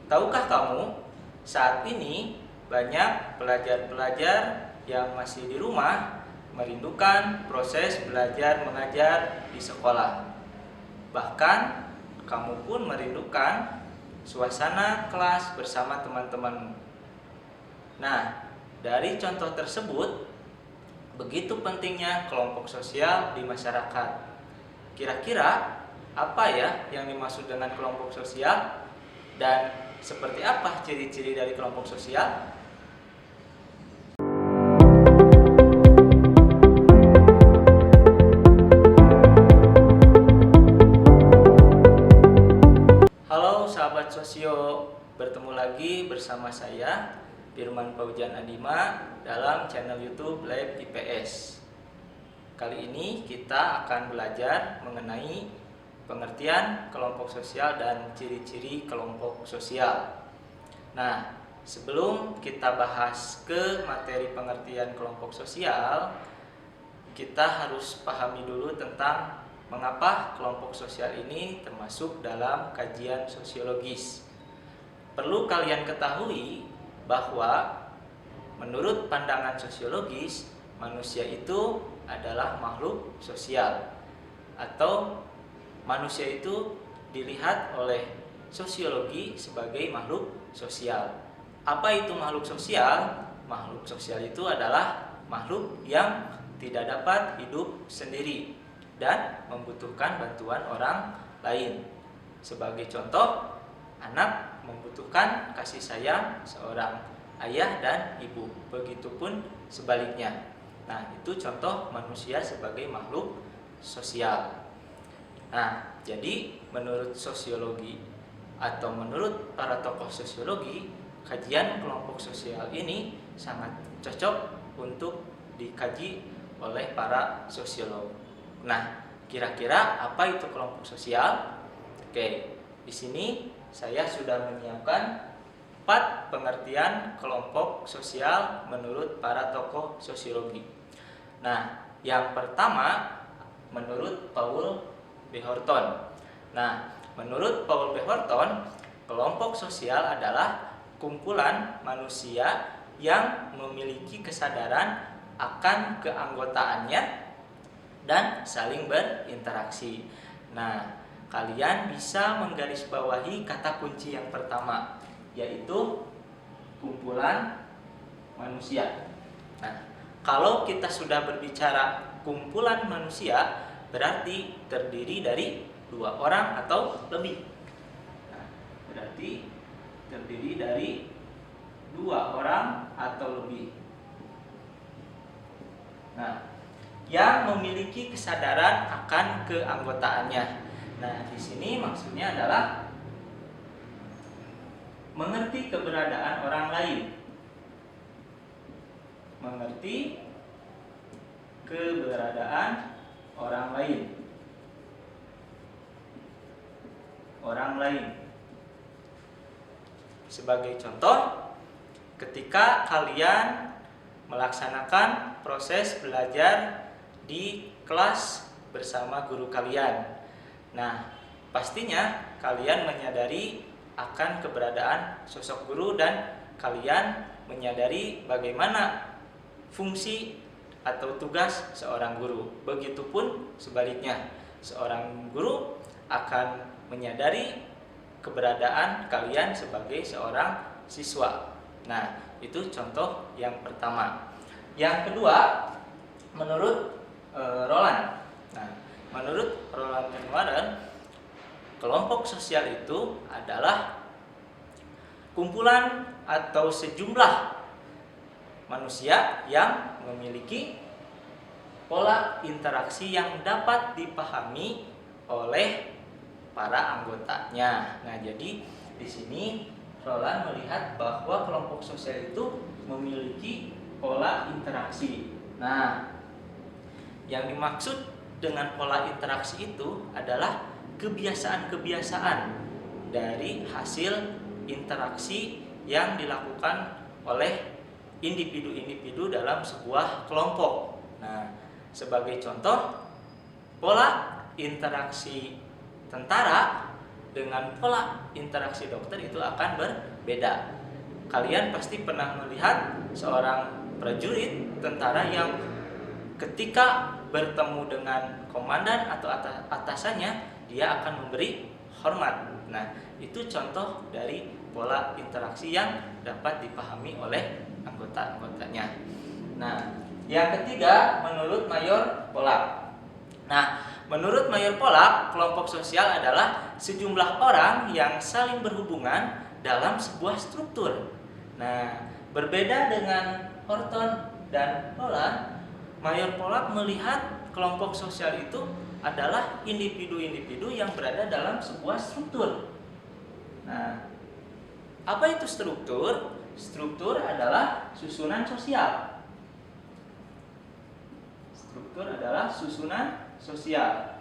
Tahukah kamu, saat ini banyak pelajar-pelajar yang masih di rumah merindukan proses belajar mengajar di sekolah. Bahkan kamu pun merindukan suasana kelas bersama teman-teman. Nah, dari contoh tersebut, begitu pentingnya kelompok sosial di masyarakat. Kira-kira apa ya yang dimaksud dengan kelompok sosial? Dan seperti apa ciri-ciri dari kelompok sosial? Halo sahabat sosio, bertemu lagi bersama saya Firman Paujan Adima dalam channel YouTube Lab IPS. Kali ini kita akan belajar mengenai pengertian kelompok sosial dan ciri-ciri kelompok sosial. Nah, sebelum kita bahas ke materi pengertian kelompok sosial, kita harus pahami dulu tentang mengapa kelompok sosial ini termasuk dalam kajian sosiologis. Perlu kalian ketahui bahwa menurut pandangan sosiologis, manusia itu adalah makhluk sosial, atau manusia itu dilihat oleh sosiologi sebagai makhluk sosial. Apa itu makhluk sosial? Makhluk sosial itu adalah makhluk yang tidak dapat hidup sendiri dan membutuhkan bantuan orang lain. Sebagai contoh, anak membutuhkan kasih sayang seorang ayah dan ibu, begitupun sebaliknya. Nah, itu contoh manusia sebagai makhluk sosial. Nah, jadi menurut sosiologi atau menurut para tokoh sosiologi, kajian kelompok sosial ini sangat cocok untuk dikaji oleh para sosiolog. Nah, kira-kira apa itu kelompok sosial? Oke, di sini saya sudah menyiapkan 4 pengertian kelompok sosial menurut para tokoh sosiologi. Nah, yang pertama menurut Paul B. Horton. Nah, menurut Paul B. Horton, kelompok sosial adalah kumpulan manusia yang memiliki kesadaran akan keanggotaannya dan saling berinteraksi. Nah, kalian bisa menggarisbawahi kata kunci yang pertama, yaitu kumpulan manusia. Nah, kalau kita sudah berbicara kumpulan manusia, berarti terdiri dari 2 orang atau lebih. Nah, berarti terdiri dari 2 orang atau lebih. Nah, yang memiliki kesadaran akan keanggotaannya. Nah, di sini maksudnya adalah mengerti keberadaan orang lain. Mengerti keberadaan orang lain. Sebagai contoh, ketika kalian melaksanakan proses belajar di kelas bersama guru kalian. Nah, pastinya kalian menyadari akan keberadaan sosok guru dan kalian menyadari bagaimana fungsi atau tugas seorang guru. Begitupun sebaliknya, seorang guru akan menyadari keberadaan kalian sebagai seorang siswa. Nah, itu contoh yang pertama. Yang kedua, menurut Roland. Nah, menurut Roland dan Warren, kelompok sosial itu adalah kumpulan atau sejumlah manusia yang memiliki pola interaksi yang dapat dipahami oleh para anggotanya. Nah, jadi di sini Roland melihat bahwa kelompok sosial itu memiliki pola interaksi. Nah, yang dimaksud dengan pola interaksi itu adalah kebiasaan-kebiasaan dari hasil interaksi yang dilakukan oleh individu-individu dalam sebuah kelompok. Nah, sebagai contoh, pola interaksi tentara dengan pola interaksi dokter itu akan berbeda. Kalian pasti pernah melihat seorang prajurit tentara yang ketika bertemu dengan komandan atau atasannya, dia akan memberi hormat. Nah, itu contoh dari pola interaksi yang dapat dipahami oleh anggota-anggotanya. Nah, yang ketiga, menurut Mayor Pollak. Nah, menurut Mayor Pollak, kelompok sosial adalah sejumlah orang yang saling berhubungan dalam sebuah struktur. Nah, berbeda dengan Horton dan Roland, Mayor Pollak melihat kelompok sosial itu adalah individu-individu yang berada dalam sebuah struktur. Nah, apa itu struktur? Struktur adalah susunan sosial. Struktur adalah susunan sosial.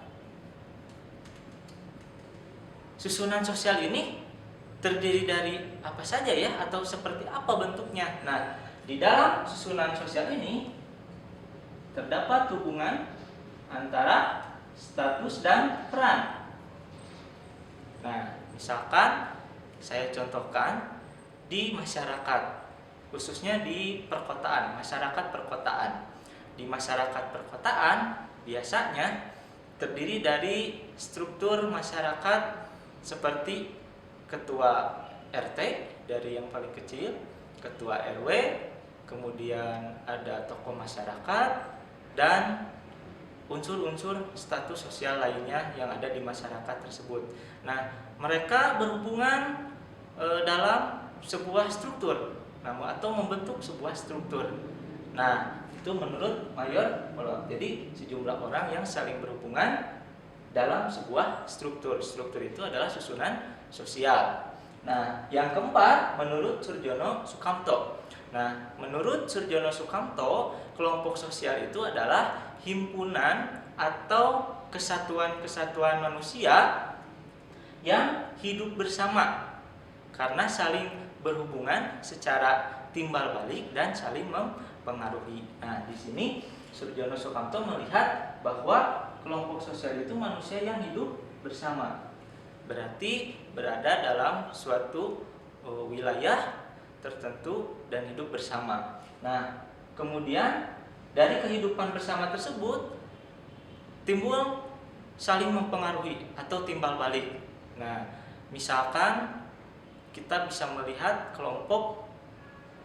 Susunan sosial ini terdiri dari apa saja ya, atau seperti apa bentuknya? Nah, di dalam susunan sosial ini terdapat hubungan antara status dan peran. Nah, misalkan saya contohkan di masyarakat, khususnya di perkotaan, masyarakat perkotaan. Di masyarakat perkotaan biasanya terdiri dari struktur masyarakat seperti ketua RT dari yang paling kecil, ketua RW, kemudian ada tokoh masyarakat, dan unsur-unsur status sosial lainnya yang ada di masyarakat tersebut. Nah, mereka berhubungan dalam sebuah struktur, atau membentuk sebuah struktur. Nah, itu menurut Mayor Pollak. Jadi sejumlah orang yang saling berhubungan dalam sebuah struktur. Struktur itu adalah susunan sosial. Nah, yang keempat, menurut Surjono Sukamto. Nah, menurut Surjono Sukamto, kelompok sosial itu adalah himpunan atau kesatuan-kesatuan manusia yang hidup bersama karena saling berhubungan secara timbal balik dan saling mempengaruhi. Nah, di sini Surjono Sukamto melihat bahwa kelompok sosial itu manusia yang hidup bersama. Berarti berada dalam suatu wilayah tertentu dan hidup bersama. Nah, kemudian dari kehidupan bersama tersebut timbul saling mempengaruhi atau timbal balik. Nah, misalkan kita bisa melihat kelompok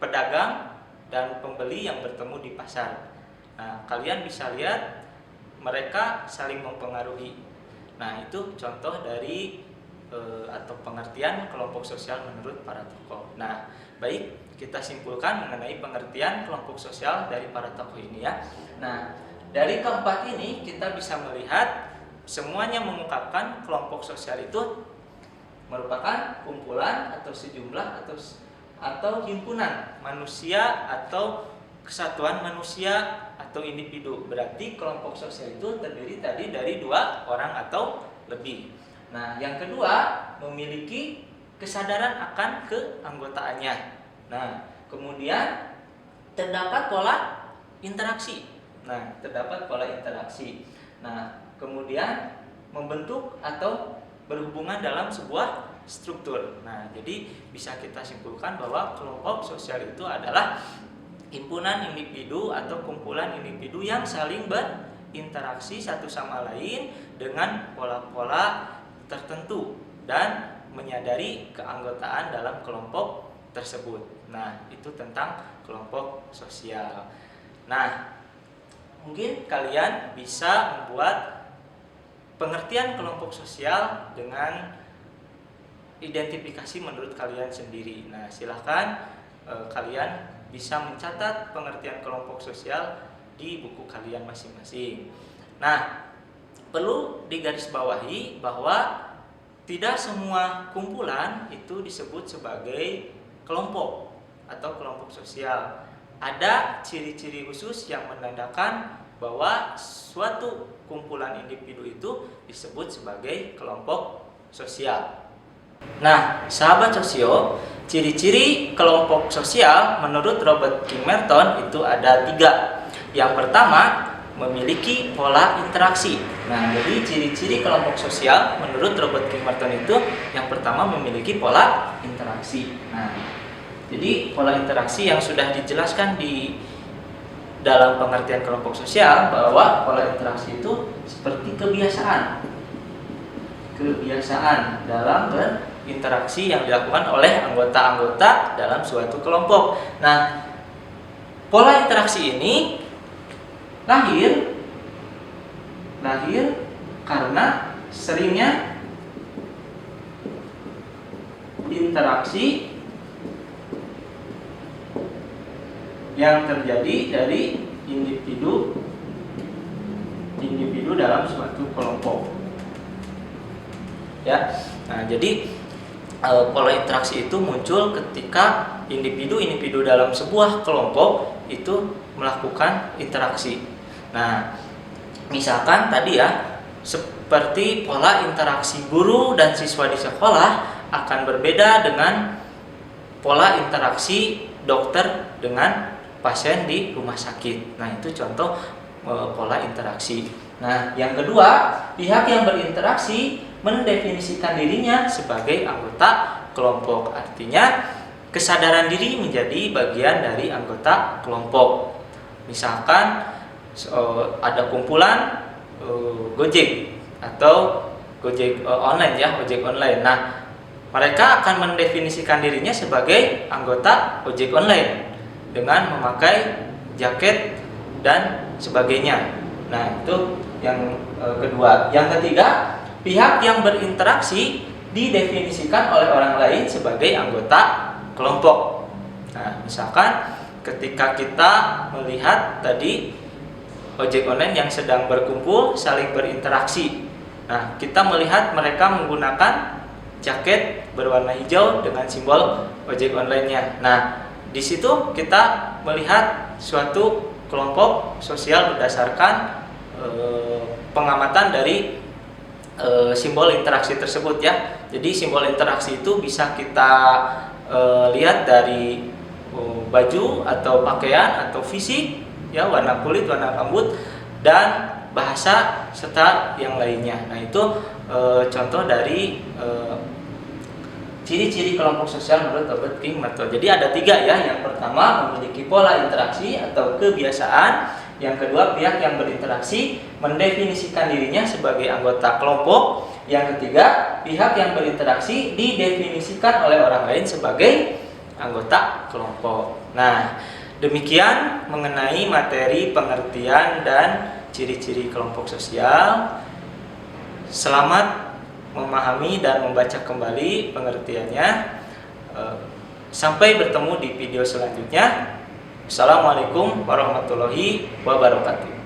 pedagang dan pembeli yang bertemu di pasar. Nah, kalian bisa lihat mereka saling mempengaruhi. Nah, itu contoh dari atau pengertian kelompok sosial menurut para tokoh. Nah, baik, kita simpulkan mengenai pengertian kelompok sosial dari para tokoh ini ya. Nah, dari keempat ini kita bisa melihat semuanya mengungkapkan kelompok sosial itu merupakan kumpulan atau sejumlah atau himpunan manusia atau kesatuan manusia atau individu. Berarti kelompok sosial itu terdiri tadi dari 2 orang atau lebih. Nah, yang kedua, memiliki kesadaran akan keanggotaannya. Nah, kemudian terdapat pola interaksi. Nah, kemudian membentuk atau berhubungan dalam sebuah struktur. Nah, jadi bisa kita simpulkan bahwa kelompok sosial itu adalah himpunan individu atau kumpulan individu yang saling berinteraksi satu sama lain dengan pola-pola tertentu dan menyadari keanggotaan dalam kelompok tersebut. Nah, itu tentang kelompok sosial. Nah, mungkin kalian bisa membuat pengertian kelompok sosial dengan identifikasi menurut kalian sendiri. Nah, silahkan kalian bisa mencatat pengertian kelompok sosial di buku kalian masing-masing. Nah, perlu digarisbawahi bahwa tidak semua kumpulan itu disebut sebagai kelompok atau kelompok sosial. Ada ciri-ciri khusus yang menandakan bahwa suatu kumpulan individu itu disebut sebagai kelompok sosial. Nah, sahabat sosio, ciri-ciri kelompok sosial menurut Robert King Merton itu ada 3. Yang pertama, memiliki pola interaksi. Nah, jadi ciri-ciri kelompok sosial menurut Robert King Merton itu yang pertama memiliki pola interaksi. Nah, jadi pola interaksi yang sudah dijelaskan di dalam pengertian kelompok sosial bahwa pola interaksi itu seperti kebiasaan dalam berinteraksi yang dilakukan oleh anggota-anggota dalam suatu kelompok. Nah, pola interaksi ini lahir karena seringnya interaksi yang terjadi dari individu dalam suatu kelompok. Ya. Nah, jadi pola interaksi itu muncul ketika individu dalam sebuah kelompok itu melakukan interaksi. Nah, misalkan tadi ya, seperti pola interaksi guru dan siswa di sekolah akan berbeda dengan pola interaksi dokter dengan pasien di rumah sakit. Nah, itu contoh pola interaksi. Nah, yang kedua, pihak yang berinteraksi mendefinisikan dirinya sebagai anggota kelompok. Artinya, kesadaran diri menjadi bagian dari anggota kelompok. Misalkan ada kumpulan Gojek atau Gojek online ya, ojek online. Nah, mereka akan mendefinisikan dirinya sebagai anggota ojek online dengan memakai jaket dan sebagainya. Nah, itu yang kedua. Yang ketiga, pihak yang berinteraksi didefinisikan oleh orang lain sebagai anggota kelompok. Nah, misalkan ketika kita melihat tadi ojek online yang sedang berkumpul saling berinteraksi. Nah, kita melihat mereka menggunakan jaket berwarna hijau dengan simbol ojek online-nya. Nah, di situ kita melihat suatu kelompok sosial berdasarkan pengamatan dari simbol interaksi tersebut ya. Jadi simbol interaksi itu bisa kita lihat dari baju atau pakaian atau fisik ya, warna kulit, warna rambut, dan bahasa serta yang lainnya. Nah, itu contoh dari ciri-ciri kelompok sosial menurut Robert King Merton. Jadi ada 3 ya. Yang pertama, memiliki pola interaksi atau kebiasaan. Yang kedua, pihak yang berinteraksi mendefinisikan dirinya sebagai anggota kelompok. Yang ketiga, pihak yang berinteraksi didefinisikan oleh orang lain sebagai anggota kelompok. Nah, demikian mengenai materi pengertian dan ciri-ciri kelompok sosial. Selamat memahami dan membaca kembali pengertiannya. Sampai bertemu di video selanjutnya. Assalamualaikum warahmatullahi wabarakatuh.